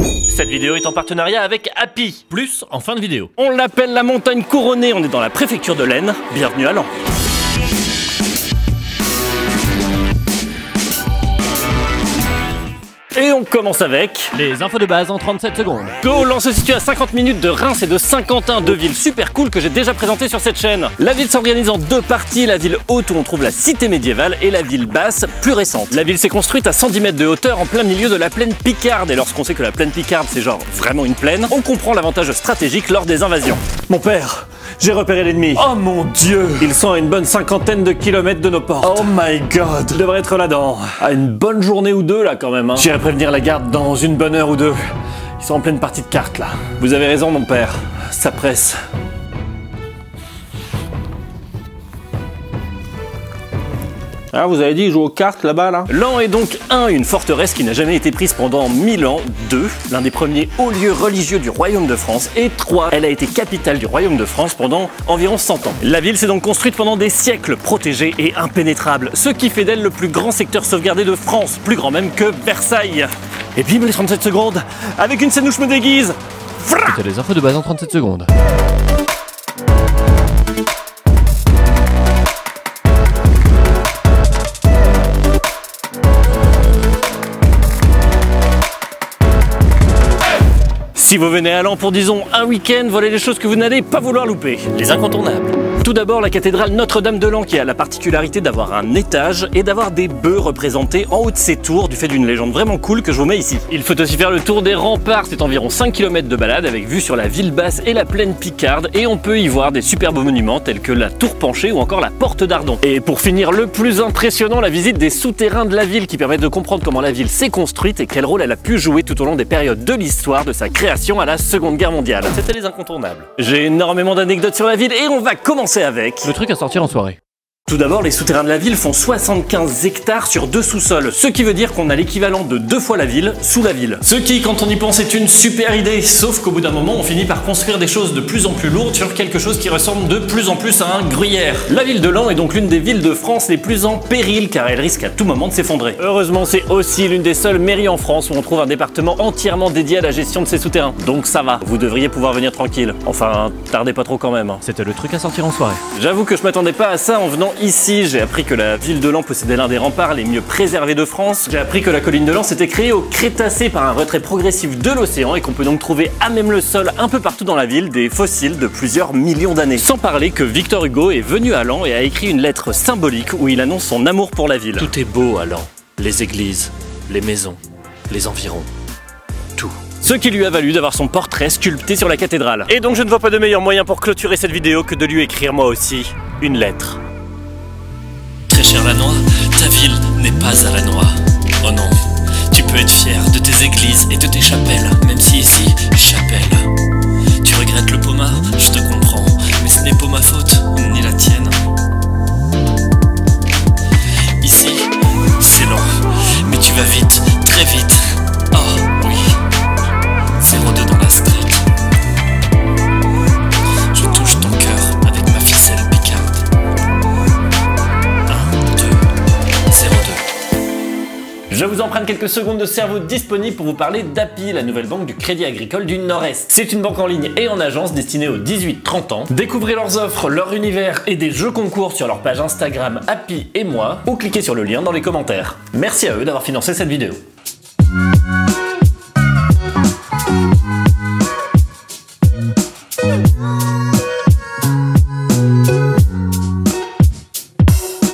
Cette vidéo est en partenariat avec Happy, plus en fin de vidéo. On l'appelle la montagne couronnée, on est dans la préfecture de l'Aisne. Bienvenue à Laon. Et on commence avec les infos de base en 37 secondes. Laon se situe à 50 minutes de Reims et de Saint-Quentin, deux villes super cool que j'ai déjà présentées sur cette chaîne. La ville s'organise en deux parties, la ville haute où on trouve la cité médiévale et la ville basse, plus récente. La ville s'est construite à 110 mètres de hauteur en plein milieu de la plaine Picarde. Et lorsqu'on sait que la plaine Picarde c'est genre vraiment une plaine, on comprend l'avantage stratégique lors des invasions. Mon père, j'ai repéré l'ennemi. Oh mon dieu! Ils sont à une bonne cinquantaine de kilomètres de nos portes. Oh my god! Je devrais être là-dedans. À une bonne journée ou deux là quand même. Hein. J'irai prévenir la garde dans une bonne heure ou deux. Ils sont en pleine partie de cartes là. Vous avez raison mon père, ça presse. Ah, vous avez dit jouer aux cartes là-bas là? Laon est donc 1, une forteresse qui n'a jamais été prise pendant 1000 ans, 2, l'un des premiers hauts lieux religieux du royaume de France, et 3, elle a été capitale du royaume de France pendant environ 100 ans. La ville s'est donc construite pendant des siècles, protégée et impénétrable, ce qui fait d'elle le plus grand secteur sauvegardé de France, plus grand même que Versailles. Et bim les 37 secondes, avec une scène où je me déguise. C'était les infos de base en 37 secondes. Si vous venez à Laon pour disons un week-end, voilà les choses que vous n'allez pas vouloir louper. Les incontournables. Tout d'abord la cathédrale Notre-Dame de Laon qui a la particularité d'avoir un étage et d'avoir des bœufs représentés en haut de ses tours du fait d'une légende vraiment cool que je vous mets ici. Il faut aussi faire le tour des remparts, c'est environ 5 km de balade avec vue sur la ville basse et la plaine Picarde et on peut y voir des superbes monuments tels que la tour penchée ou encore la porte d'Ardon. Et pour finir le plus impressionnant, la visite des souterrains de la ville qui permettent de comprendre comment la ville s'est construite et quel rôle elle a pu jouer tout au long des périodes de l'histoire de sa création à la Seconde Guerre mondiale. C'était les incontournables. J'ai énormément d'anecdotes sur la ville et on va commencer avec le truc à sortir en soirée. Tout d'abord, les souterrains de la ville font 75 hectares sur 2 sous-sols, ce qui veut dire qu'on a l'équivalent de 2 fois la ville sous la ville. Ce qui, quand on y pense, est une super idée, sauf qu'au bout d'un moment, on finit par construire des choses de plus en plus lourdes sur quelque chose qui ressemble de plus en plus à un gruyère. La ville de Laon est donc l'une des villes de France les plus en péril, car elle risque à tout moment de s'effondrer. Heureusement, c'est aussi l'une des seules mairies en France où on trouve un département entièrement dédié à la gestion de ces souterrains. Donc ça va, vous devriez pouvoir venir tranquille. Enfin, tardez pas trop quand même. Hein. C'était le truc à sortir en soirée. J'avoue que je m'attendais pas à ça en venant ici. J'ai appris que la ville de Laon possédait l'un des remparts les mieux préservés de France. J'ai appris que la colline de Laon s'était créée au Crétacé par un retrait progressif de l'océan et qu'on peut donc trouver à même le sol un peu partout dans la ville des fossiles de plusieurs millions d'années. Sans parler que Victor Hugo est venu à Laon et a écrit une lettre symbolique où il annonce son amour pour la ville. Tout est beau à Laon. Les églises, les maisons, les environs, tout. Ce qui lui a valu d'avoir son portrait sculpté sur la cathédrale. Et donc je ne vois pas de meilleur moyen pour clôturer cette vidéo que de lui écrire moi aussi une lettre. Très cher Lannoy, ta ville n'est pas à Lannoy. Oh non, tu peux être fier de tes églises et de tes chapelles, même si ici, chapelle. Tu regrettes le Poma, je te comprends, mais ce n'est pas ma faute, ni la tienne. Ici, c'est lent, mais tu vas vite, très vite. Oh oui, 02 dans la street. Je touche ton cœur avec ma ficelle picarde. 1, 2, 02. Je vous emprunte quelques secondes de cerveau disponible pour vous parler d'Happy, la nouvelle banque du Crédit Agricole du Nord-Est. C'est une banque en ligne et en agence destinée aux 18-30 ans. Découvrez leurs offres, leur univers et des jeux concours sur leur page Instagram Happy et moi ou cliquez sur le lien dans les commentaires. Merci à eux d'avoir financé cette vidéo.